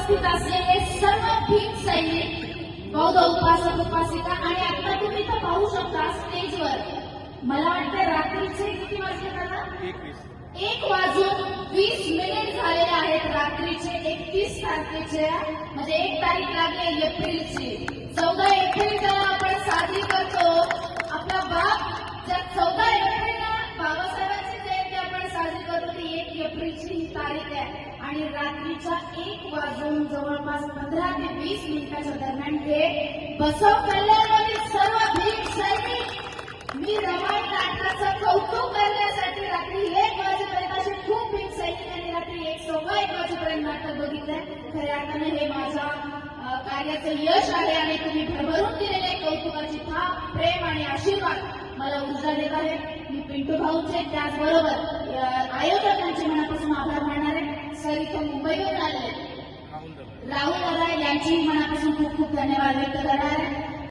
उपस्थित असलेले सर्व भीम सैनिक, बौद्ध उपासक उपासिका आणि आता तुम्ही तर पाहू शकता स्टेजवर, मला वाटतं रात्रीचे किती वाजले दादा? 1:20 झालेले आहेत रात्रीचे 31 तारखेचे, म्हणजे 1 तारीख लागली एप्रिलची. 14 एप्रिलला आपण साजरी करतो. आपला बाप जर 14 एप्रिलला बाबासाहेबांची जयंती आपण साजरी करतो, ती 1 एप्रिलची ही तारीख आहे. आणि रात्रीच्या 1 वाजून जवळपास 15 ते 20 मिनिटाच्या दरम्यान हे बसव कल्याणमधील सर्व भीम सैनिक, मी रमाई नाटकाचं कौतुक करण्यासाठी रात्री 1 वाजेपर्यंत असे खूप भीम सैनिकांनी रात्री 1:15 वाजेपर्यंत नाटक बघितलंय. खऱ्या अर्थाने हे माझ्या कार्याचं यश आहे आणि तुम्ही भरभरून दिलेले कौतुकाची थाप, प्रेम आणि आशीर्वाद मला ऊर्जा देत आहे. मी पिंटू भाऊचे त्याचबरोबर आयोजकांचे मनापासून आभार मानणार आहे. सर इथं मुंबईवरून आलेले राहुल दादा यांची मनापासून खूप खूप धन्यवाद व्यक्त करणार आहे.